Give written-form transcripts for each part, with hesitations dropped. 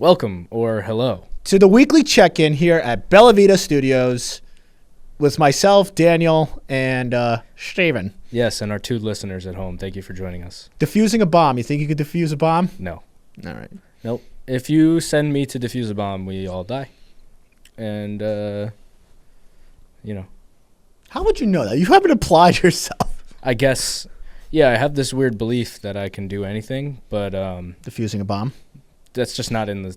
Welcome or hello to the weekly check-in here at Vita Studios with myself, Daniel, and Steven. Yes, and our two listeners at home. Thank you for joining us. Defusing a bomb. You think you could defuse a bomb? No. All right. Nope. If you send me to defuse a bomb, we all die. And, How would you know that? You haven't applied yourself. I guess, yeah, I have this weird belief that I can do anything, but Defusing a bomb? that's just not in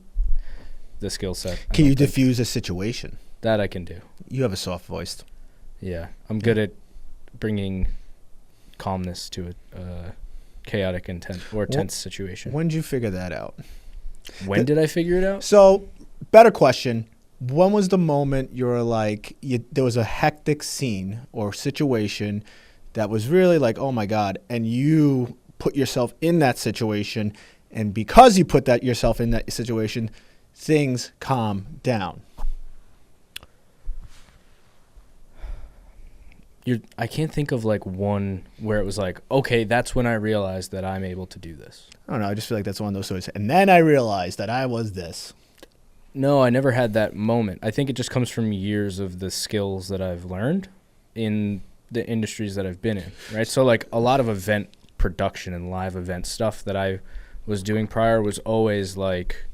the skill set. Can you defuse a situation? That I can do. You have a soft voice. Yeah. I'm good at bringing calmness to a chaotic and tense situation. When did you figure that out? When did I figure it out? So, better question. When was the moment you were like, there was a hectic scene or situation that was really like, oh my God, and you put yourself in that situation, and because you put yourself in that situation, things calm down? I can't think of like one where it was like, okay, that's when I realized that I'm able to do this. I don't know. I just feel like that's one of those stories. And then I realized that I was this. No, I never had that moment. I think it just comes from years of the skills that I've learned in the industries that I've been in, right? So like a lot of event production and live event stuff that I was doing prior was always like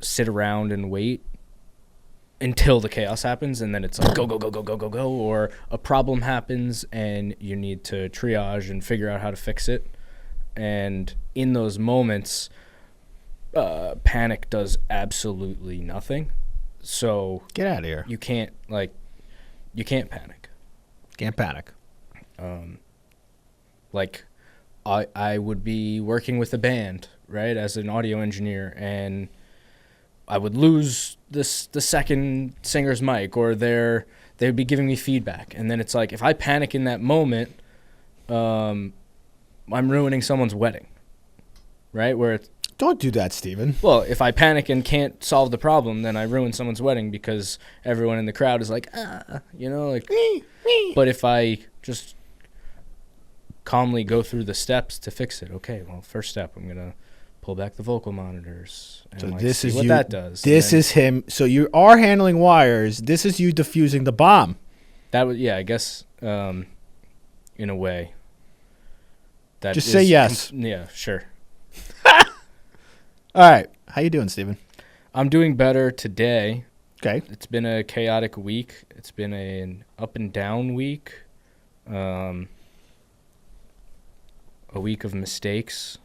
sit around and wait until the chaos happens, and then it's like go, go, go, go, go, go, go, or a problem happens and you need to triage and figure out how to fix it. And in those moments, panic does absolutely nothing. So Get out of here. you can't panic. Can't panic. Like I would be working with a band, right, as an audio engineer, and I would lose the second singer's mic, or they'd be giving me feedback, and then it's like if I panic in that moment, I'm ruining someone's wedding, right? Where it's, Don't do that, Steven. well, if I panic and can't solve the problem, then I ruin someone's wedding because everyone in the crowd is like, like. But if I just calmly go through the steps to fix it, okay, well, first step, I'm gonna pull back the vocal monitors and So like this see is what you. that does. This is him. So you are handling wires. This is you defusing the bomb. That was, yeah, I guess, in a way. That Just is say yes. Yeah, sure. All right. How you doing, Steven? I'm doing better today. Okay. It's been a chaotic week. It's been an up and down week. A week of mistakes.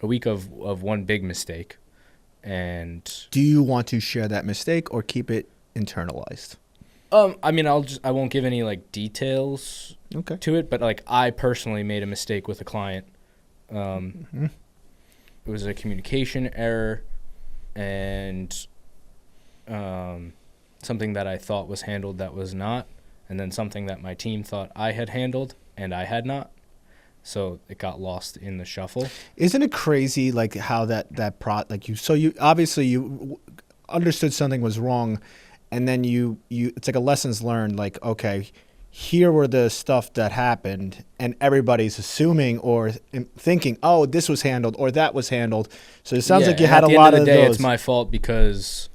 A week of one big mistake. And Do you want to share that mistake or keep it internalized? I mean, I won't give any like details Okay. to it, but like I personally made a mistake with a client. It was a communication error, and something that I thought was handled that was not, and then something that my team thought I had handled and I had not. So it got lost in the shuffle. Isn't it crazy, like how you obviously you understood something was wrong, and then you it's like a lessons learned. Like, okay, here were the stuff that happened, and everybody's assuming or thinking, oh, this was handled or that was handled. So it sounds like you had a lot of At the end of the day, those. it's my fault because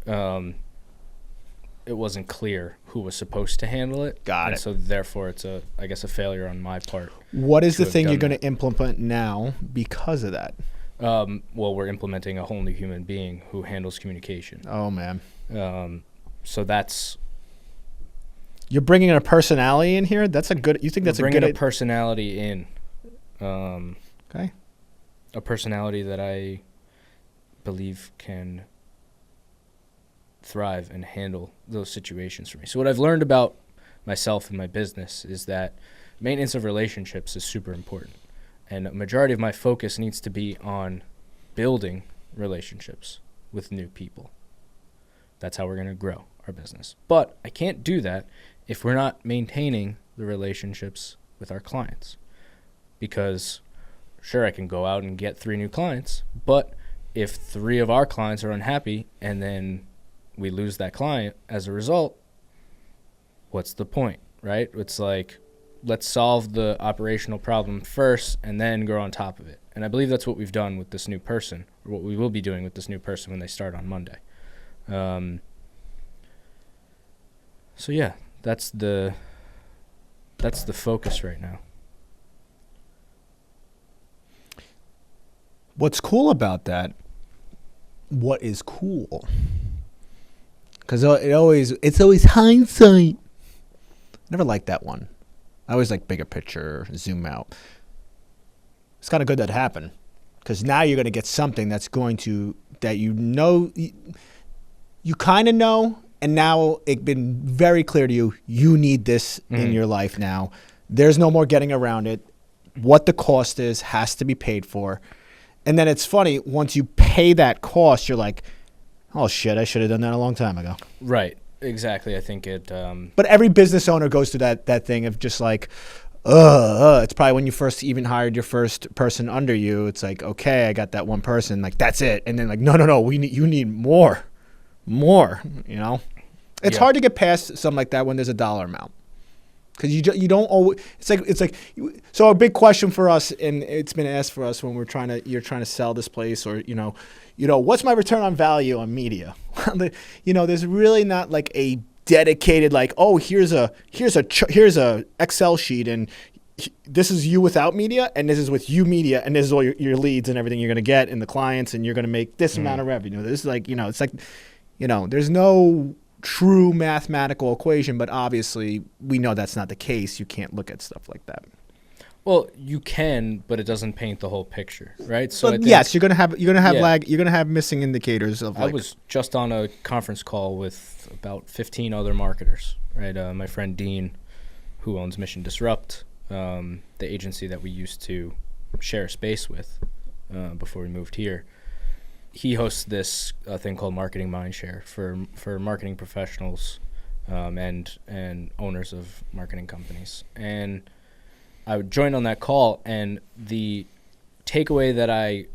it wasn't clear who was supposed to handle it. Got it. So therefore, it's a failure on my part. What is to the have thing you're done going to implement now because of that? Well, we're implementing a whole new human being who handles communication. Oh man, So that's you're bringing a personality in here. That's a good. You think that's a bringing good? a personality in. Okay. A personality that I believe can thrive and handle those situations for me. So what I've learned about myself and my business is that maintenance of relationships is super important. And a majority of my focus needs to be on building relationships with new people. That's how we're going to grow our business. But I can't do that if we're not maintaining the relationships with our clients. Because sure, I can go out and get 3 new clients, but if 3 of our clients are unhappy and then we lose that client as a result, what's the point, right? It's like, let's solve the operational problem first and then grow on top of it. And I believe that's what we've done with this new person, or what we will be doing with this new person when they start on Monday. So yeah, that's the focus right now. What's cool about that? What is cool? Because it's always hindsight. Never liked that one. I always like bigger picture, zoom out. It's kind of good that happened, because now you're going to get something that you kind of know, and now it's been very clear to you. You need this in your life now. There's no more getting around it. What the cost is has to be paid for. And then it's funny, once you pay that cost, you're like, oh shit, I should have done that a long time ago. Right. Exactly. I think it. But every business owner goes through that thing of just like, it's probably when you first even hired your first person under you. It's like, okay, I got that one person, like that's it. And then like, no, you need more. You know, it's hard to get past something like that when there's a dollar amount, because you don't always. It's like. So a big question for us, and it's been asked for us when you're trying to sell this place, or what's my return on value on media? There's really not like a dedicated like, oh, here's a Excel sheet, and this is you without media, and this is with you media, and this is all your leads and everything you're going to get, and the clients, and you're going to make this amount of revenue. This is like, it's like, there's no true mathematical equation, but obviously we know that's not the case. You can't look at stuff like that. Well, you can, but it doesn't paint the whole picture, right? So yes, you're gonna have lag. You're gonna have missing indicators of. I was just on a conference call with about 15 other marketers, right? My friend Dean, who owns Mission Disrupt, the agency that we used to share space with before we moved here. He hosts this thing called Marketing Mindshare for marketing professionals and owners of marketing companies. And I would join on that call, and the takeaway that I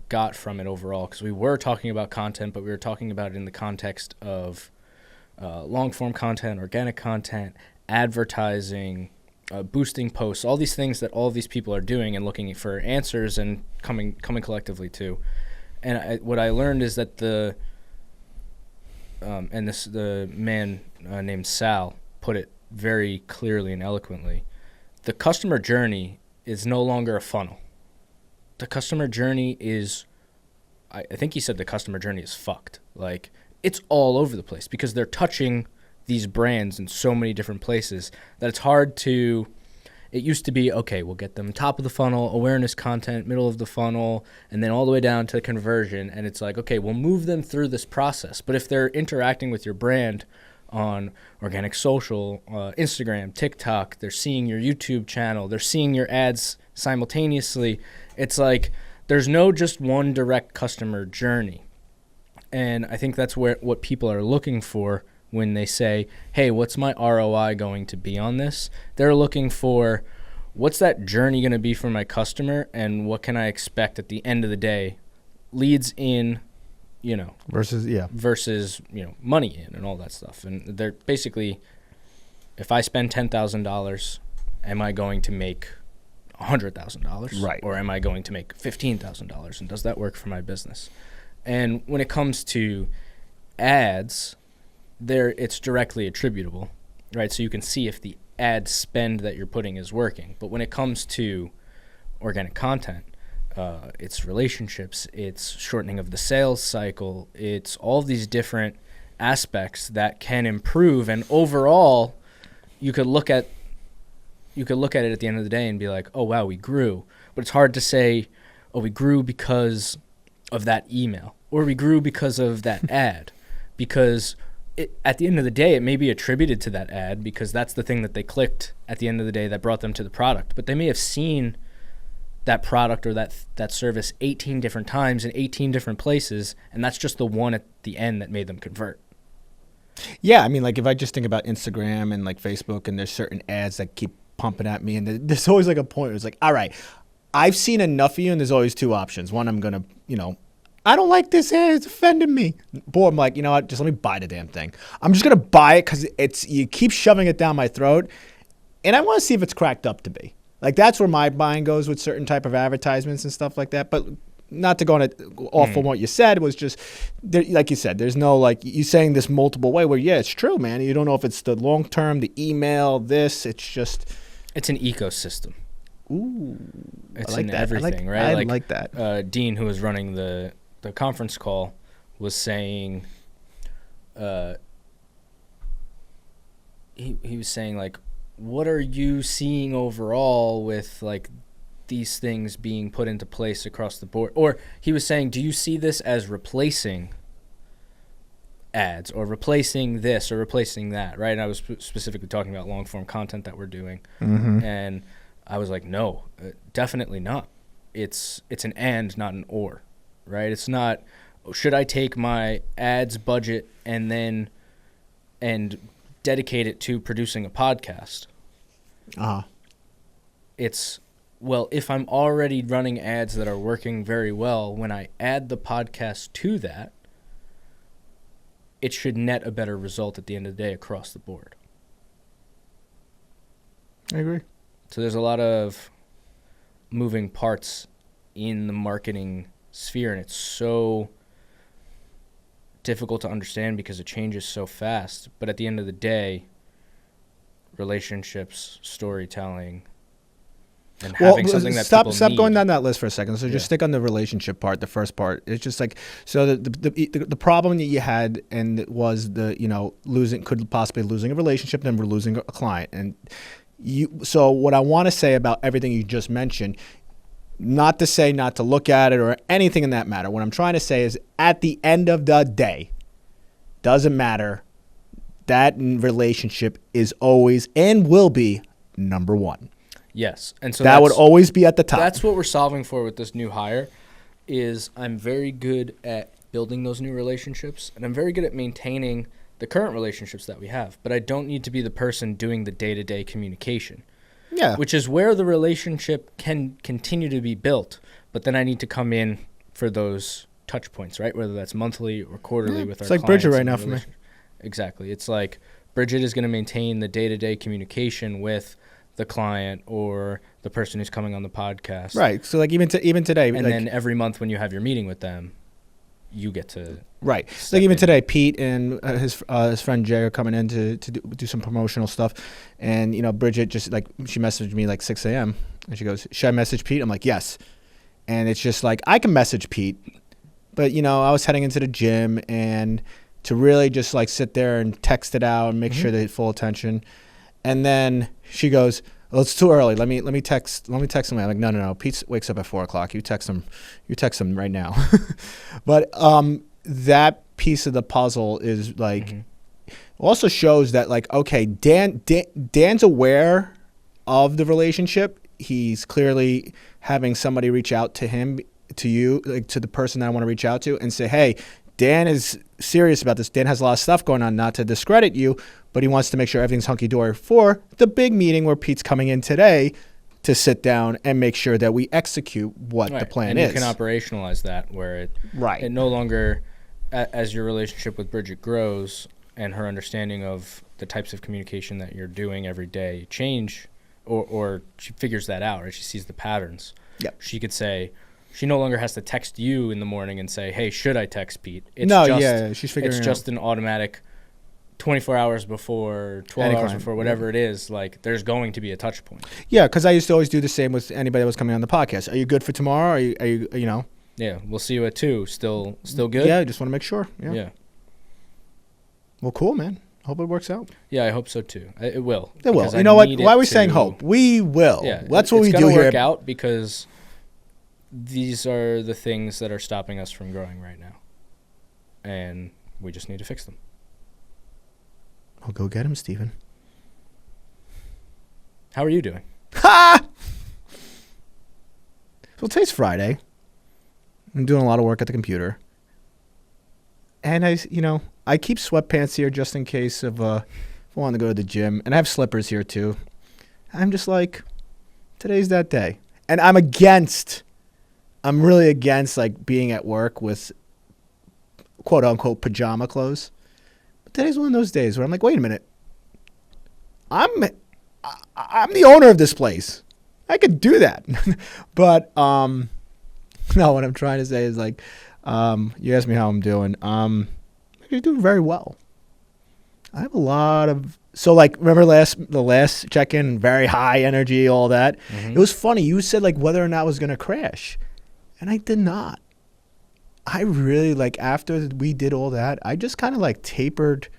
got from it overall, because we were talking about content, but we were talking about it in the context of long-form content, organic content, advertising, boosting posts, all these things that all of these people are doing and looking for answers and coming collectively to. And what I learned is that the man named Sal put it very clearly and eloquently. The customer journey is no longer a funnel. The customer journey is, I think he said the customer journey is fucked. Like, it's all over the place because they're touching these brands in so many different places that it's hard to, it used to be, okay, we'll get them top of the funnel, awareness content, middle of the funnel, and then all the way down to conversion. And it's like, okay, we'll move them through this process. But if they're interacting with your brand on organic social, Instagram, TikTok, they're seeing your YouTube channel, they're seeing your ads simultaneously. It's like there's no just one direct customer journey. And I think that's what people are looking for when they say, hey, what's my ROI going to be on this? They're looking for what's that journey going to be for my customer, and what can I expect at the end of the day, leads in, versus money in and all that stuff. And they're basically, if I spend $10,000, am I going to make $100,000? Right. Or am I going to make $15,000? And does that work for my business? And when it comes to ads, it's directly attributable, right? So you can see if the ad spend that you're putting is working. But when it comes to organic content, it's relationships, it's shortening of the sales cycle, it's all these different aspects that can improve. And overall, you could look at it at the end of the day and be like, oh wow, we grew. But it's hard to say, oh, we grew because of that email, or we grew because of that ad, because at the end of the day, it may be attributed to that ad because that's the thing that they clicked at the end of the day that brought them to the product. But they may have seen that product or that service 18 different times in 18 different places, and that's just the one at the end that made them convert. Yeah, I mean, like if I just think about Instagram and like Facebook, and there's certain ads that keep pumping at me, and there's always like a point where it's like, all right, I've seen enough of you, and there's always two options. One, I'm going to, I don't like this ad, it's offending me. Boy, I'm like, you know what, just let me buy the damn thing. I'm just going to buy it because you keep shoving it down my throat, and I want to see if it's cracked up to be. Like that's where my mind goes with certain type of advertisements and stuff like that. But not to go on off on what you said, was just there, like you said, there's no like you saying this multiple way where it's true, man. You don't know if it's the long term, the email, this. It's just it's an ecosystem. Ooh, it's I like in that. everything, right? I like that. Dean, who was running the conference call, was saying, he was saying like, what are you seeing overall with like these things being put into place across the board? Or he was saying, do you see this as replacing ads or replacing this or replacing that, right? And I was specifically talking about long form content that we're doing. Mm-hmm. And I was like, no, definitely not. It's an and, not an or, right? It's not, should I take my ads budget and dedicate it to producing a podcast? It's, well, if I'm already running ads that are working very well, when I add the podcast to that, it should net a better result at the end of the day across the board. I agree. So there's a lot of moving parts in the marketing sphere, and it's so difficult to understand because it changes so fast. But at the end of the day, relationships, storytelling, and having something that stop people need. going down that list for a second. So just stick on the relationship part, the first part. It's just like, so the problem that you had and it was could possibly losing a relationship, then we're losing a client. And so what I want to say about everything you just mentioned, not to say not to look at it or anything in that matter. What I'm trying to say is at the end of the day, doesn't matter. That relationship is always and will be number one. Yes. And so that would always be at the top. That's what we're solving for with this new hire is I'm very good at building those new relationships, and I'm very good at maintaining the current relationships that we have. But I don't need to be the person doing the day-to-day communication. Yeah. Which is where the relationship can continue to be built. But then I need to come in for those touch points, right? Whether that's monthly or quarterly with our clients. It's like Bridget right now for me. Exactly. It's like Bridget is going to maintain the day-to-day communication with the client or the person who's coming on the podcast. Right. So like even today. And like, then every month when you have your meeting with them, you get to. Right. Like even today, Pete and his friend Jay are coming in to do some promotional stuff. And, Bridget just like, she messaged me like 6 a.m. and she goes, should I message Pete? I'm like, yes. And it's just like, I can message Pete. But, I was heading into the gym and to really just like sit there and text it out and make sure they had full attention. And then she goes, well, it's too early. Let me text him. I'm like, no. Pete wakes up at 4:00. You text him right now. But that piece of the puzzle is like also shows that like, okay, Dan's aware of the relationship. He's clearly having somebody reach out to him, to you, like to the person that I want to reach out to and say, hey, Dan is serious about this. Dan has a lot of stuff going on, not to discredit you, but he wants to make sure everything's hunky-dory for the big meeting where Pete's coming in today to sit down and make sure that we execute what the plan is. And you can operationalize that where it no longer, as your relationship with Bridget grows and her understanding of the types of communication that you're doing every day change, or she figures that out, or she sees the patterns. Yep. She could say, she no longer has to text you in the morning and say, hey, should I text Pete? She's figuring it out. It's just an automatic 24 hours before, 12 hours before, whatever it is. Like, there's going to be a touch point. Yeah, because I used to always do the same with anybody that was coming on the podcast. Are you good for tomorrow? Are you Yeah, we'll see you at 2. Still good? Yeah, I just want to make sure. Yeah. Well, cool, man. Hope it works out. Yeah, I hope so, too. It will. It will. You know what? Why are we saying hope? We will. Yeah, that's what we do here. It's going to work out because these are the things that are stopping us from growing right now. And we just need to fix them. I'll go get him, Steven. How are you doing? Ha! So today's Friday. I'm doing a lot of work at the computer. And I keep sweatpants here just in case if I want to go to the gym. And I have slippers here too. I'm just like, today's that day. And I'm really against like being at work with quote unquote pajama clothes. But today's one of those days where I'm like, wait a minute. I'm the owner of this place. I could do that. But no, what I'm trying to say is like, you asked me how I'm doing. You're doing very well. I have a lot of like remember the last check-in, very high energy, all that. Mm-hmm. It was funny. You said like whether or not I was gonna crash, and I did not. I really like after we did all that, I just kind of like tapered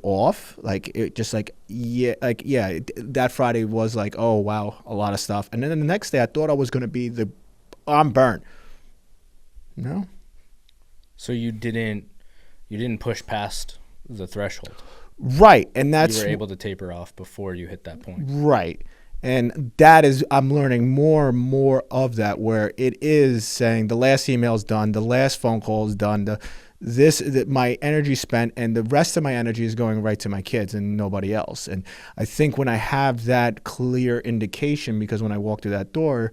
off. Like it just like that Friday was like, oh wow, a lot of stuff. And then the next day I thought I was gonna be I'm burnt. No. So you didn't push past the threshold. Right, and that's you were able to taper off before you hit that point. Right. And that is, I'm learning more and more of that, where it is saying the last email is done, the last phone call is done, my energy spent, and the rest of my energy is going right to my kids and nobody else. And I think when I have that clear indication, because when I walk through that door,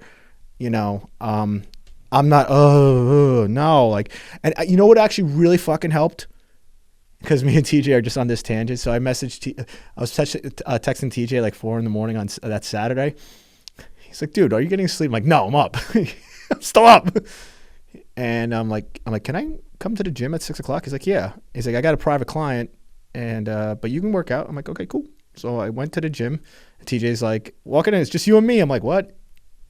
I'm not, no, like, and you know what actually really fucking helped? Because me and TJ are just on this tangent. So I messaged, I was texting TJ like 4 a.m. on that Saturday. He's like, dude, are you getting asleep? I'm like, no, I'm up. I'm still up. And I'm like, can I come to the gym at 6 o'clock? He's like, yeah. He's like, I got a private client, and but you can work out. I'm like, okay, cool. So I went to the gym. And TJ's like, walking in, it's just you and me. I'm like, what?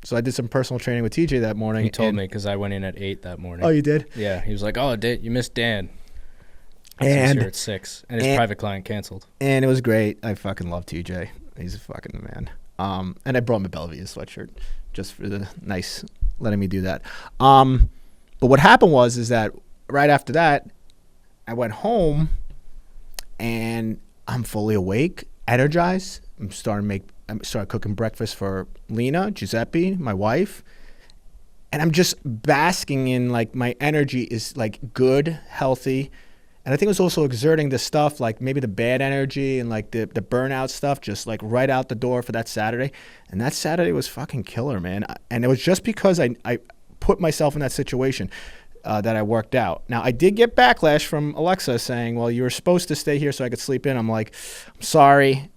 So I did some personal training with TJ that morning. He told me because I went in at 8 that morning. Oh, you did? Yeah. He was like, oh, you missed Dan. And here at 6, and his private client canceled. And it was great. I fucking love TJ. He's fucking the man. And I brought him a Bellevue sweatshirt just for the nice letting me do that. But what happened is that right after that, I went home and I'm fully awake, energized. I started cooking breakfast for Lena, Giuseppe, my wife. And I'm just basking in like my energy is like good, healthy. And I think it was also exerting the stuff, like maybe the bad energy and like the burnout stuff, just like right out the door for that Saturday. And that Saturday was fucking killer, man. And it was just because I put myself in that situation that I worked out. Now, I did get backlash from Alexa saying, well, you were supposed to stay here so I could sleep in. I'm like, I'm sorry.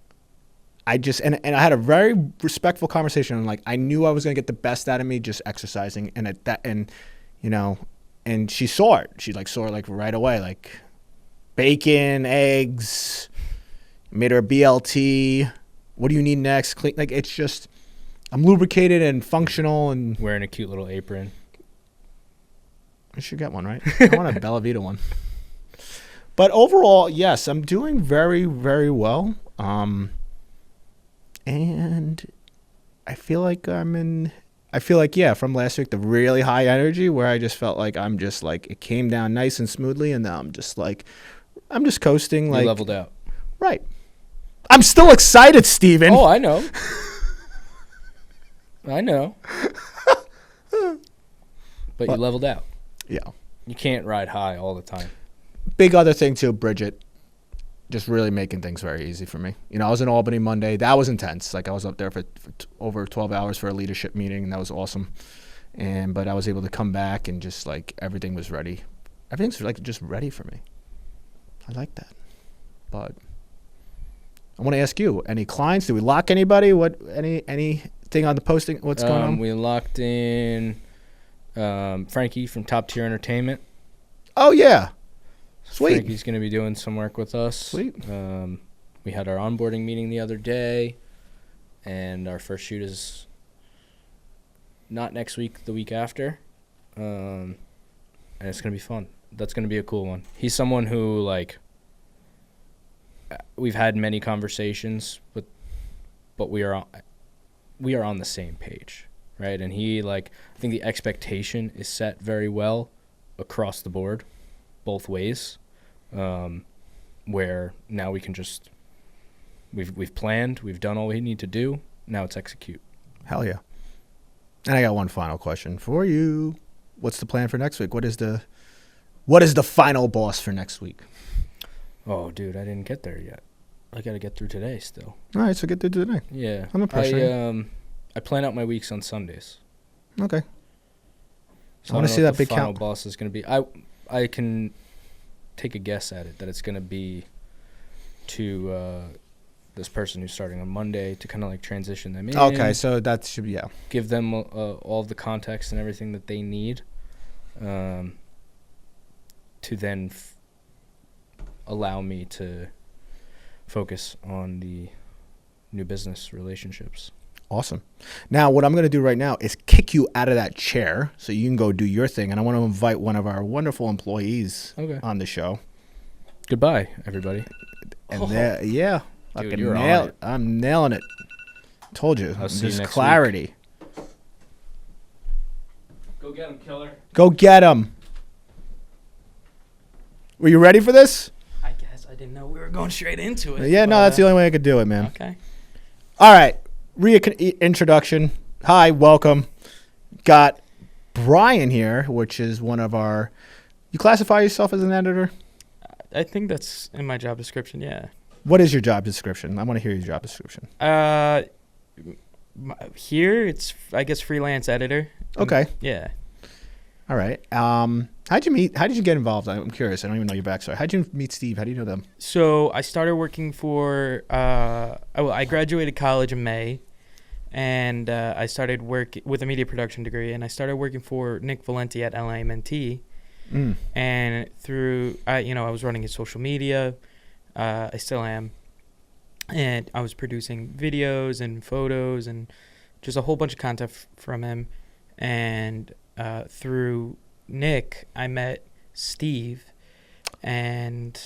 And I had a very respectful conversation. I'm like, I knew I was going to get the best out of me just exercising. And she saw it. She like saw it like right away, like bacon, eggs, made her a BLT. What do you need next? Clean. Like, it's just, I'm lubricated and functional and wearing a cute little apron. I should get one, right? I want a Bella Vita one. But overall, yes, I'm doing very, very well. And I feel like from last week, the really high energy where I just felt like I'm just like, it came down nice and smoothly. And now I'm just coasting. Like, you leveled out. Right. I'm still excited, Steven. Oh, I know. I know. But you leveled out. Yeah. You can't ride high all the time. Big other thing too, Bridget, just really making things very easy for me. I was in Albany Monday. That was intense. Like, I was up there for over 12 hours for a leadership meeting, and that was awesome. But I was able to come back and just like everything was ready. Everything's like just ready for me. I like that. But I want to ask you, any clients? Did we lock anybody? Anything on the posting? What's going on? We locked in Frankie from Top Tier Entertainment. Oh, yeah. Sweet. Frankie's going to be doing some work with us. Sweet. We had our onboarding meeting the other day, and our first shoot is not next week, the week after. And it's going to be fun. That's going to be a cool one. He's someone who, like, we've had many conversations, but we are on the same page, right? And he, like, I think the expectation is set very well across the board, both ways, where now we can just we've planned, we've done all we need to do, now it's execute. Hell yeah. And I got one final question for you. What's the plan for next week? What is the final boss for next week? Oh, dude, I didn't get there yet. I got to get through today still. All right, so get through today. Yeah. I'm not pressuring. I plan out my weeks on Sundays. Okay. So I want to see that big final count. boss is going to be. I can take a guess at it that it's going to be to this person who's starting on Monday to kind of like transition them in. Okay, so that should be, yeah. Give them all of the context and everything that they need to then allow me to focus on the new business relationships. Awesome. Now, what I'm going to do right now is kick you out of that chair so you can go do your thing. And I want to invite one of our wonderful employees on the show. Goodbye, everybody. And yeah. Dude, you're on it. I'm nailing it. Told you. I'll see you next clarity. Week. Go get him, killer. Go get him. Were you ready for this? I guess I didn't know we were going straight into it. Yeah, no, that's the only way I could do it, man. Okay. All right. Reintroduction. Hi, welcome. Got Brian here, which is one of our... You classify yourself as an editor? I think that's in my job description, yeah. What is your job description? I want to hear your job description. Here, it's, I guess, freelance editor. Okay. Yeah. All right. How'd you meet? How did you get involved? I'm curious. I don't even know your backstory. How'd you meet Steve? How do you know them? So I started working for, I graduated college in May, and I started work with a media production degree, and I started working for Nick Valenti at LIMNT. And through, I was running his social media. I still am. And I was producing videos and photos and just a whole bunch of content from him. And through Nick, I met Steve, and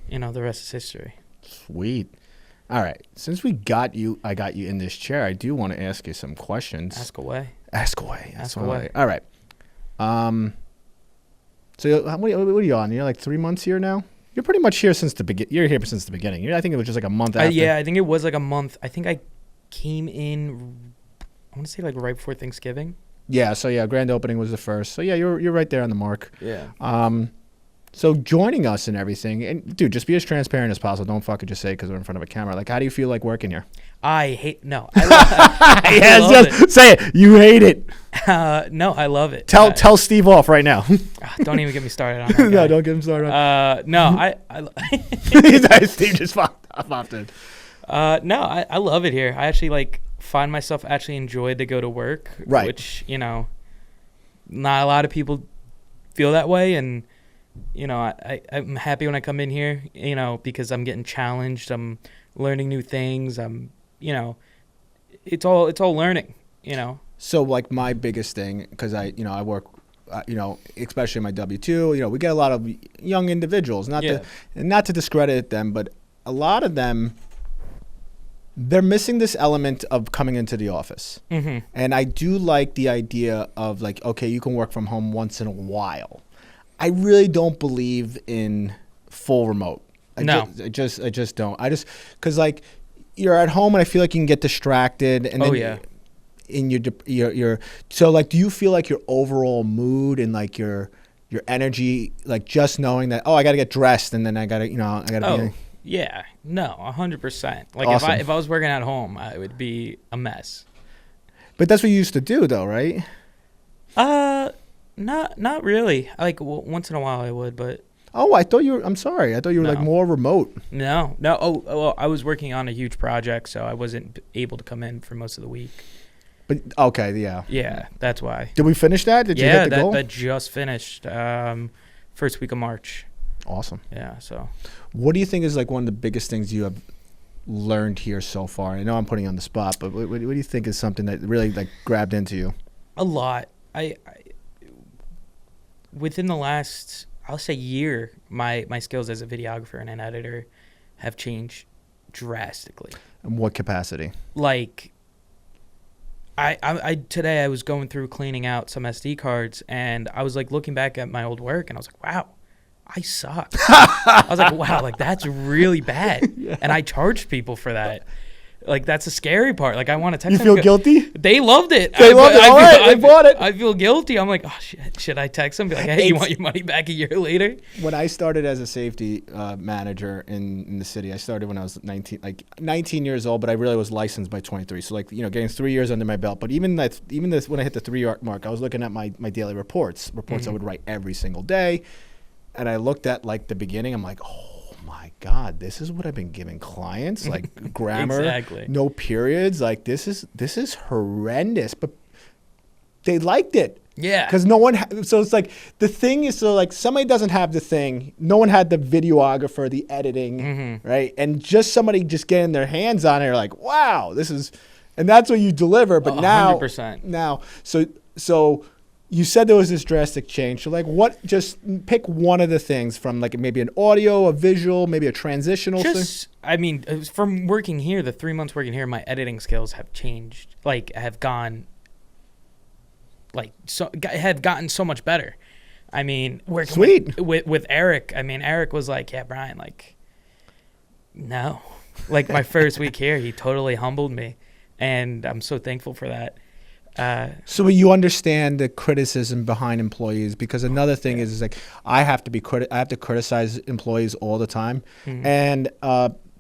the rest is history. Sweet. All right. Since I got you in this chair, I do want to ask you some questions. Ask away. Ask away. Ask away. All right. So what are you on? You're like 3 months here now? You're pretty much here since the beginning. You're here since the beginning. I think it was just like a month after. Yeah, I think it was like a month. I think I came in, I want to say like right before Thanksgiving. Yeah, so yeah, grand opening was the first. So yeah, you're right there on the mark. Yeah. So joining us and everything, and dude, just be as transparent as possible. Don't fucking just say because we're in front of a camera. Like, how do you feel like working here? I love Just say it. You hate it. No, I love it. Tell Steve off right now. Don't even get me started on that guy. No, don't get him started. No, Steve just popped in. No, I love it here. I actually find myself actually enjoyed to go to work, right? Which not a lot of people feel that way, and I'm happy when I come in here, because I'm getting challenged. I'm learning new things. It's all learning, So like my biggest thing, because I work, especially my W-2, we get a lot of young individuals, not to discredit them, but a lot of them, they're missing this element of coming into the office. Mm-hmm. And I do like the idea of okay, you can work from home once in a while. I really don't believe in full remote. I just don't. Because you're at home and I feel like you can get distracted. And then in your so do you feel like your overall mood and your energy, just knowing that, I got to get dressed and then I got to be. Yeah, no, 100%. Awesome. If I was working at home, it would be a mess. But that's what you used to do though, right? Not really. Once in a while I would, but. Oh, I'm sorry. I thought you were more remote. No. Oh, well, I was working on a huge project, so I wasn't able to come in for most of the week. But okay, yeah. Yeah, that's why. Did we finish that? Did you hit the goal? That just finished. First week of March. Awesome. Yeah. So. What do you think is one of the biggest things you have learned here so far? I know I'm putting you on the spot, but what do you think is something that really grabbed into you? A lot. I within the last, I'll say, year, my skills as a videographer and an editor have changed drastically. In what capacity? Today I was going through cleaning out some SD cards, and I was looking back at my old work, and I was like, wow, I suck. I was like, wow, that's really bad. Yeah. And I charged people for that. That's the scary part. I want to text them. You feel guilty? They loved it. They loved it. All right, they bought it. I feel guilty. I'm like, oh, shit. Should I text them? Be like, hey, you want your money back a year later? When I started as a safety manager in the city, I started when I was 19 years old, but I really was licensed by 23. So, getting 3 years under my belt. But when I hit the 3-year mark, I was looking at my daily reports I would write every single day. And I looked at, the beginning. I'm like, oh, my God, this is what I've been giving clients, like grammar, Exactly. no periods. Like this is horrendous, but they liked it. Yeah. Because no one, so it's like the thing is, so like somebody doesn't have the thing. No one had the videographer, the editing, right? And just somebody just getting their hands on it, are like, wow, this is, and that's what you deliver. But now, 100%. So you said there was this drastic change. So like, what? Just pick one of the things from like maybe an audio, a visual, maybe a transitional thing. I mean, from working here, the 3 months working here, my editing skills have changed. Like, have gone. Have gotten so much better. I mean, working with Eric. I mean, Eric was like, "Yeah, Brian, like, no." Like my first week here, he totally humbled me, and I'm so thankful for that. So you understand the criticism behind employees, because another thing is like I have to criticize employees all the time, and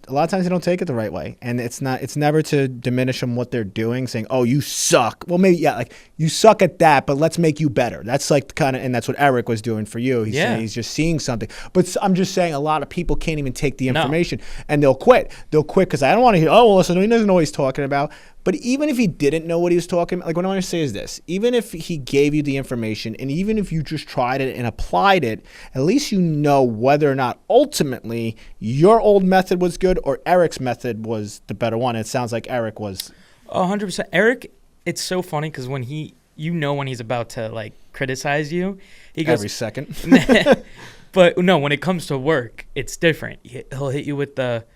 a lot of times they don't take it the right way, and it's never to diminish them what they're doing, saying, "Oh, you suck." Well, maybe like you suck at that, but let's make you better. That's like kind of, and that's what Eric was doing for you. He's saying he's just seeing something, but I'm just saying a lot of people can't even take the information, and they'll quit. They'll quit because I don't want to hear. Oh, well, listen, he doesn't know what he's talking about. But even if he didn't know what he was talking about, like what I want to say is this: even if he gave you the information, and even if you just tried it and applied it, at least you know whether or not ultimately your old method was good or Eric's method was the better one. It sounds like Eric was. 100%. Eric, it's so funny because when when he's about to like criticize you, he goes every second. But no, when it comes to work, it's different. He'll hit you with the,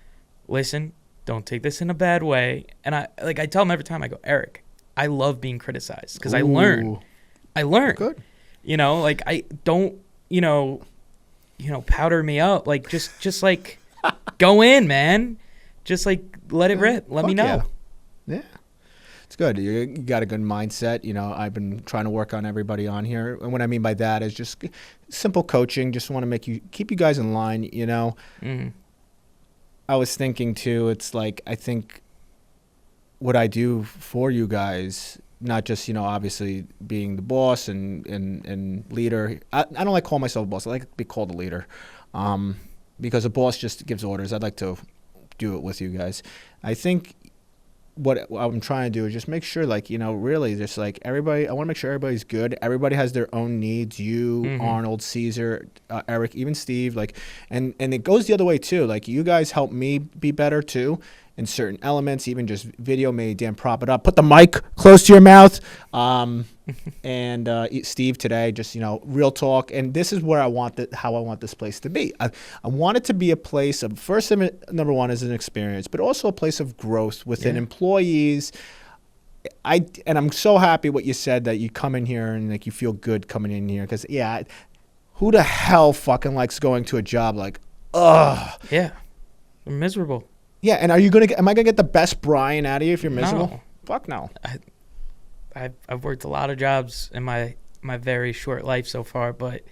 listen, don't take this in a bad way. And I tell him every time, I go, Eric, I love being criticized because I learn. Good. You know, like I don't, powder me up. Like just like go in, man. Just like let it rip. Let me know. Yeah. It's good. You got a good mindset. I've been trying to work on everybody on here. And what I mean by that is just simple coaching. Just want to keep you guys in line, I was thinking too, it's like, I think what I do for you guys, not just, obviously being the boss and leader. I don't like calling myself a boss. I like to be called a leader, because a boss just gives orders. I'd like to do it with you guys. I think what I'm trying to do is just make sure, like, really just like everybody, I want to make sure everybody's good. Everybody has their own needs. You, Arnold, Caesar, Eric, even Steve, like, and it goes the other way too. Like, you guys help me be better too in certain elements, even just video, maybe Dan prop it up, put the mic close to your mouth. And Steve today, just, real talk. And this is where how I want this place to be. I want it to be a place of, first, number one, is an experience, but also a place of growth within employees. And I'm so happy what you said, that you come in here and like you feel good coming in here, because who the hell fucking likes going to a job like, ugh? Yeah, I'm miserable. Yeah, and am I gonna get the best Brian out of you if you're miserable? No. Fuck no. I've worked a lot of jobs in my very short life so far, but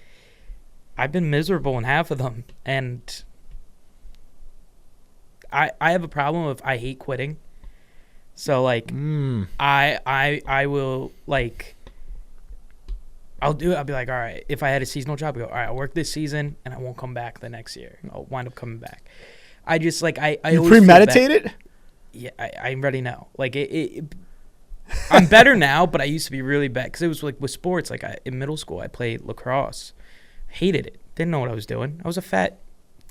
I've been miserable in half of them, and I have a problem with, I hate quitting. So like I will like, I'll do it. I'll be like, all right, if I had a seasonal job, I go, all right, I'll work this season and I won't come back the next year. I'll wind up coming back. I just like, I you always premeditate it? Yeah, I already know. Like I'm better now, but I used to be really bad because it was like with sports. Like in middle school, I played lacrosse. Hated it. Didn't know what I was doing. I was a fat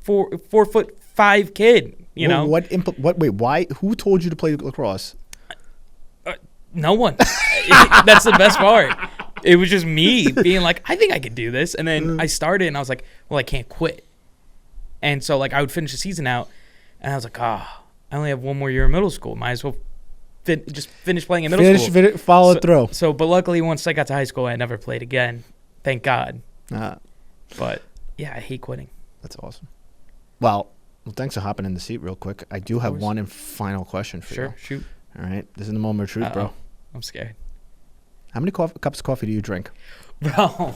4'5" kid. Know. Wait, why? Who told you to play lacrosse? No one. That's the best part. It was just me being like, I think I could do this. And then I started and I was like, well, I can't quit. And so like I would finish the season out and I was like, I only have one more year in middle school. Might as well just finish playing in middle school. Follow it through. So, but luckily once I got to high school, I never played again. Thank God. But yeah, I hate quitting. That's awesome. Well, thanks for hopping in the seat real quick. I do have one and final question for you. Sure, shoot. All right. This is the moment of truth, bro. I'm scared. How many cups of coffee do you drink? Bro.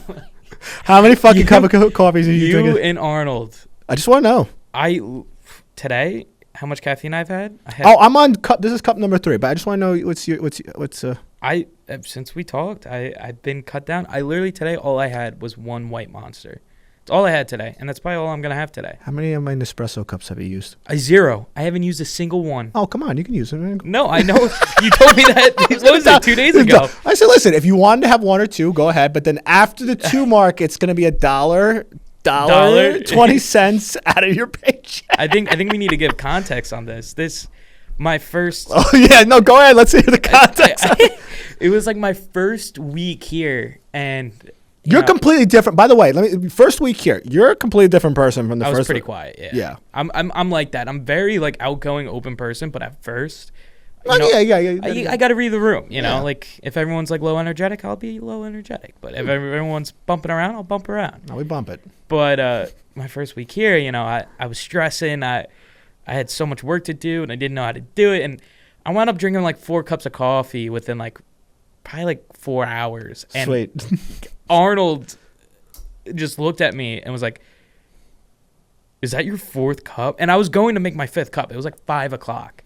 How many fucking cups of coffee do you drink? You and Arnold. I just want to know. Today, how much caffeine I've had? I'm on cup. This is cup number 3, but I just want to know what's. Since we talked, I've been cut down. I literally today all I had was one white Monster. It's all I had today, and that's probably all I'm gonna have today. How many of my Nespresso cups have you used? 0. I haven't used a single one. Oh, come on, you can use them. No, I know. You told me that. What was it, 2 days ago? I said, listen, if you wanted to have 1 or 2, go ahead. But then after the 2 mark, it's gonna be $1.20 out of your paycheck. I think we need to give context on this. My first. Oh yeah, no, go ahead. Let's hear the context. It was like my first week here, and you're completely different. By the way, first week here, you're a completely different person from the first. I was pretty quiet. Yeah. Yeah. I'm like that. I'm very like outgoing, open person, but at first, yeah. I got to read the room. You know, like if everyone's like low energetic, I'll be low energetic. But if everyone's bumping around, I'll bump around. No, we bump it. But my first week here, you know, I was stressing. I had so much work to do, and I didn't know how to do it, and I wound up drinking like 4 cups of coffee within like probably like 4 hours. And sweet. Arnold just looked at me and was like, "Is that your 4th cup?" And I was going to make my 5th cup. It was like 5 o'clock.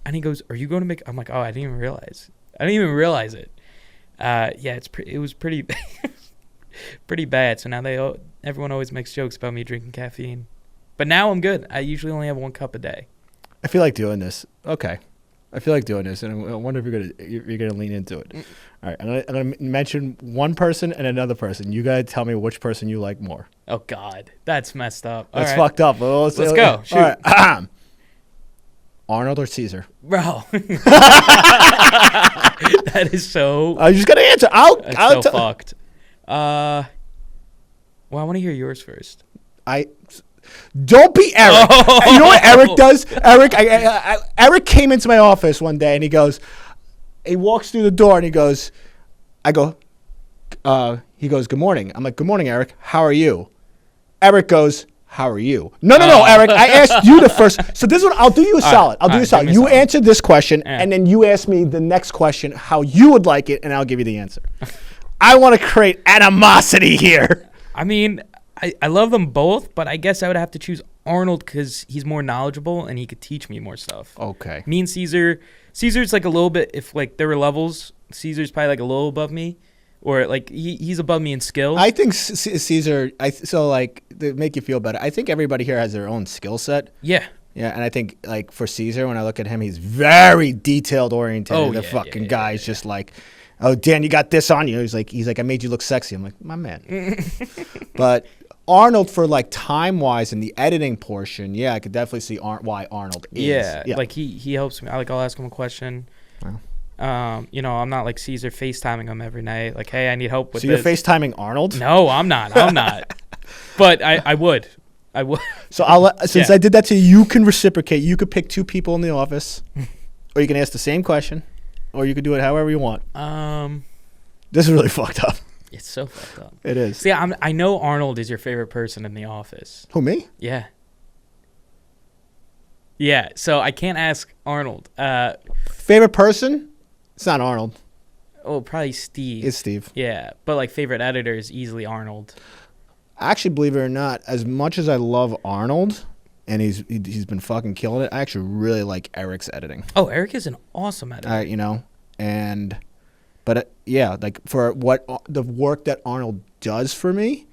And he goes, "Are you going to make?" I'm like, "Oh, I didn't even realize. I didn't even realize it." Yeah, it was pretty pretty bad. So now everyone always makes jokes about me drinking caffeine. But now I'm good. I usually only have 1 cup a day. I feel like doing this. Okay. I feel like doing this, and I wonder if you're gonna lean into it. All right, I'm gonna mention one person and another person. You gotta tell me which person you like more. Oh God, that's messed up. That's fucked up. Well, let's go. Shoot. All right. Arnold or Caesar? Bro, that is so. I'm just gonna answer. That's so fucked. Well, I want to hear yours first. Don't be Eric. Oh. You know what Eric does? Eric came into my office one day and he walks through the door and he goes, "Good morning." I'm like, "Good morning, Eric. How are you?" Eric goes, "How are you?" No, Eric. I asked you the first. So this one, I'll do you a solid. I'll do you a solid. You answer this question and then you ask me the next question, how you would like it, and I'll give you the answer. I want to create animosity here. I mean, I love them both, but I guess I would have to choose Arnold because he's more knowledgeable and he could teach me more stuff. Okay. Me and Caesar's like a little bit, if like there were levels, Caesar's probably like a little above me, or like he's above me in skill. I think Caesar, to make you feel better, I think everybody here has their own skill set. Yeah. Yeah, and I think like for Caesar, when I look at him, he's very detailed oriented. Oh, the fucking guy's just like, "Oh, Dan, you got this on you." He's like, "I made you look sexy." I'm like, "My man." But Arnold, for like time wise in the editing portion, I could definitely see why Arnold is. Yeah, like he helps me. I'll ask him a question. Wow. You know, I'm not like Caesar FaceTiming him every night. Like, "Hey, I need help with this." So you're FaceTiming Arnold? No, I'm not. But I would. So since I did that to you, you can reciprocate. You could pick 2 people in the office, or you can ask the same question, or you could do it however you want. This is really fucked up. It's so fucked up. It is. See, I know Arnold is your favorite person in the office. Who, me? Yeah. Yeah, so I can't ask Arnold. Favorite person? It's not Arnold. Oh, probably Steve. It's Steve. Yeah, but like favorite editor is easily Arnold. Actually, believe it or not, as much as I love Arnold, and he's been fucking killing it, I actually really like Eric's editing. Oh, Eric is an awesome editor. But like for what the work that Arnold does for me,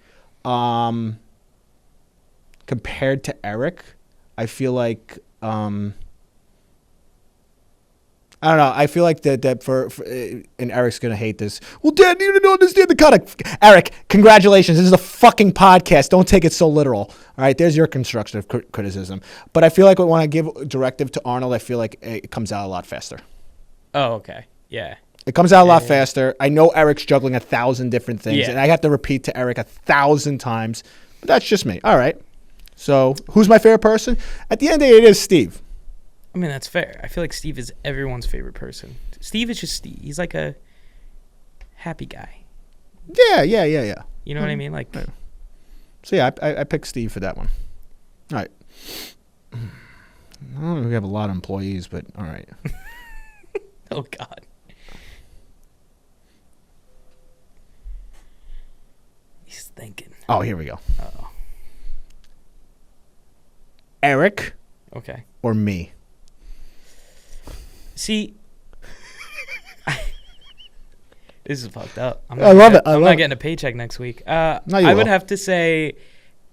compared to Eric, I feel like I don't know. I feel like that for and Eric's gonna hate this. Well, Dan, you don't understand the context. Eric, congratulations. This is a fucking podcast. Don't take it so literal. All right, there's your constructive criticism. But I feel like when I give a directive to Arnold, I feel like it comes out a lot faster. Oh, okay. Yeah. It comes out a lot faster. I know Eric's juggling 1,000 different things, and I have to repeat to Eric 1,000 times. But that's just me. All right. So who's my favorite person? At the end of the day, it is Steve. I mean, that's fair. I feel like Steve is everyone's favorite person. Steve is just Steve. He's like a happy guy. Yeah. You know what I mean? Like. Right. So yeah, I picked Steve for that one. All right. I don't know if we have a lot of employees, but all right. Oh God. He's thinking. Oh, here we go. Uh-oh. Eric. Okay. Or me. See, this is fucked up. I love it. I'm not getting a paycheck next week. I would have to say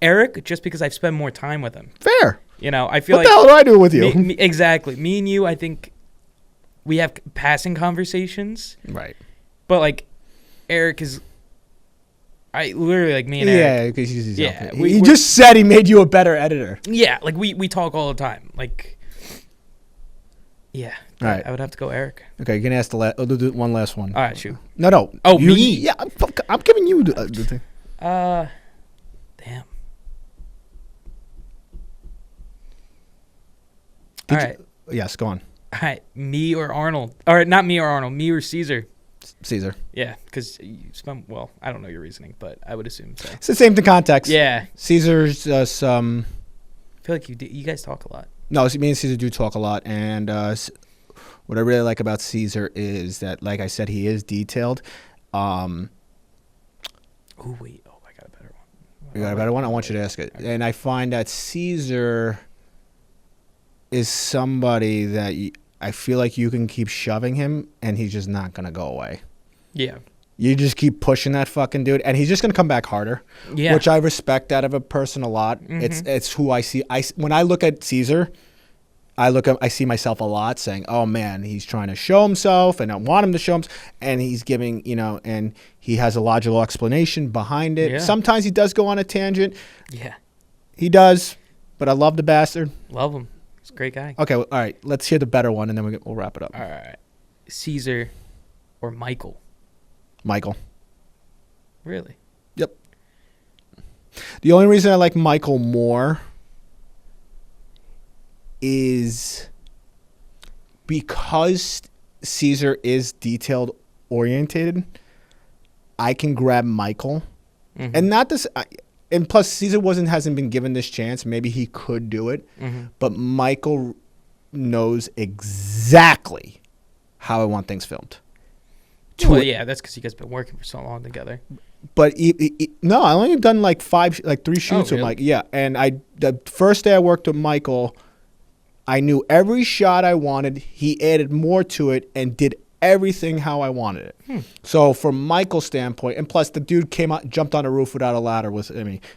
Eric, just because I've spent more time with him. Fair. You know, I feel What the hell do I do with you? exactly. Me and you, I think we have passing conversations, Right. but like Eric is, I literally like me and Eric. Yeah, because he's Yeah, he just said he made you a better editor. Yeah, like we talk all the time. Like, yeah. All right. I would have to go Eric. Okay, you can ask I'll do one last one. All right, shoot. No. Oh, you, me? Yeah, I'm giving you the thing. Damn. All right. Yes, go on. All right. Me or Arnold? All right, not me or Arnold. Me or Caesar? Caesar. Yeah, because you spent, well, I don't know your reasoning, but I would assume so. It's the same to context. Yeah. Caesar's some. I feel like you guys talk a lot. No, me and Caesar do talk a lot, and what I really like about Caesar is that, like I said, he is detailed. Oh, wait. Oh, I got a better one. You got a better one? I want you to ask it. And I find that Caesar is somebody that I feel like you can keep shoving him, and he's just not going to go away. Yeah. You just keep pushing that fucking dude, and he's just going to come back harder, Yeah. which I respect out of a person a lot. Mhm. It's who I see. When I look at Caesar, I see myself a lot saying, oh, man, he's trying to show himself, and I want him to show himself, and he's giving, and he has a logical explanation behind it. Yeah. Sometimes he does go on a tangent. Yeah. He does, but I love the bastard. Love him. He's a great guy. Okay, all right, let's hear the better one, and then we'll wrap it up. All right. Caesar or Michael? Michael. Really? Yep. The only reason I like Michael more is because Caesar is detailed orientated. I can grab Michael, Mhm. and not this. And plus, Caesar hasn't been given this chance. Maybe he could do it, Mhm. but Michael knows exactly how I want things filmed. Well, yeah, that's because you guys been working for so long together. But no, I only done like 3 shoots with really? Mike. Yeah, and the first day I worked with Michael, I knew every shot I wanted. He added more to it and did everything how I wanted it. So from Michael's standpoint, and plus the dude came out, jumped on a roof without a ladder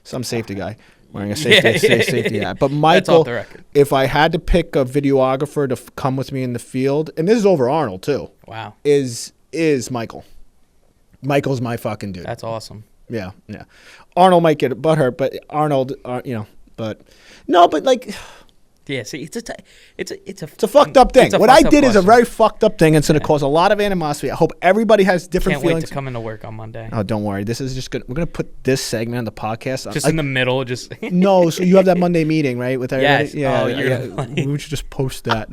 some safety guy wearing a safety hat. But That's Michael, off the record. if I had to pick a videographer to come with me in the field, and this is over Arnold too, Wow. is Michael. Michael's my fucking dude. That's awesome. Yeah. Arnold might get butthurt, but Arnold, but like Yeah, see, it's a fucked up thing. What I did is a very fucked up thing. It's going to Yeah. cause a lot of animosity. I hope everybody has different Can't wait feelings. to come into work on Monday. Oh, don't worry. This is just good. We're going to put this segment on the podcast. Just in the middle, just No, so you have that Monday meeting, right? With everybody? Yes. Yeah. Oh, yeah. We should just post that.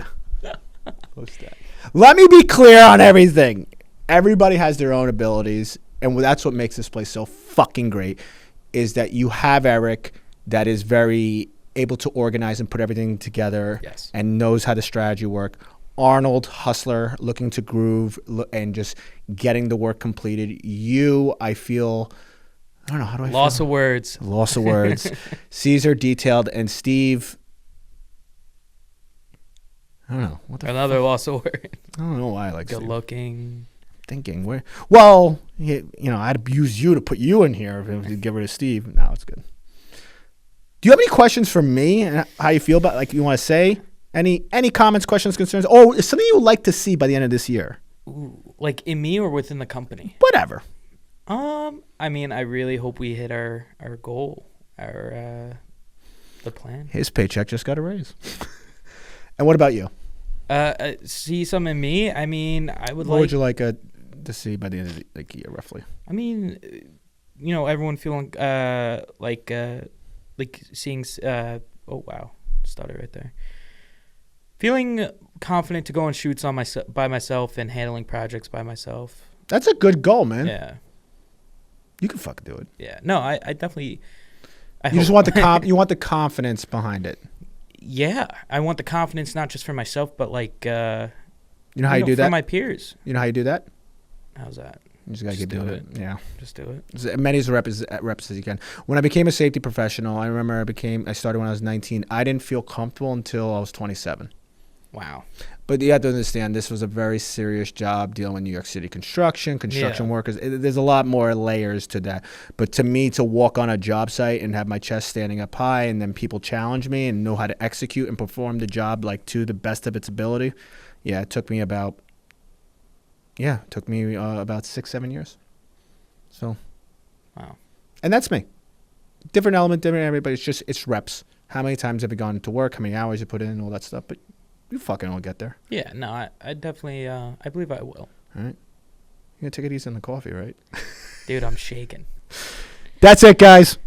Let me be clear on everything. Everybody has their own abilities, and that's what makes this place so fucking great, is that you have Eric that is very able to organize and put everything together. Yes. And knows how the strategy work. Arnold, hustler, looking to groove and just getting the work completed. You, I feel, I don't know, how do I feel? Loss of words. Loss of words. Caesar, detailed, and Steve, I don't know. What the Another loss of words. I don't know why I like Good Steve. looking. Thinking where? Well, I'd use you to put you in here if you get rid of Steve. No, it's good. Do you have any questions for me and how you feel about, like, you want to say any comments, questions, concerns, or is something you would like to see by the end of this year? Ooh, like in me or within the company? Whatever. I mean, I really hope we hit our goal, the plan. His paycheck just got a raise. And what about you? See some in me. I mean, I would What like. would you like to see by the end of the year, roughly? I mean, everyone feeling like seeing. Oh wow, stutter right there. Feeling confident to go on shoots by myself and handling projects by myself. That's a good goal, man. Yeah. You can fucking do it. Yeah. No, I definitely. You just want you want the confidence behind it. Yeah, I want the confidence not just for myself, but like. You know how you do for that? my peers. You know how you do that? How's that? You just gotta Just keep do doing it. Yeah. Just do it. As many reps as you can. When I became a safety professional, I remember I started when I was 19. I didn't feel comfortable until I was 27. Wow. But you have to understand, this was a very serious job dealing with New York City construction workers. There's a lot more layers to that. But to me, to walk on a job site and have my chest standing up high, and then people challenge me and know how to execute and perform the job like to the best of its ability, yeah, it took me about 6-7 years. So, Wow. and that's me. Different element, different everybody. It's reps. How many times have you gone to work? How many hours you put in, all that stuff. But you fucking will get there. Yeah, no, I definitely, I believe I will. All right. You're going to take it easy on the coffee, right? Dude, I'm shaking. That's it, guys.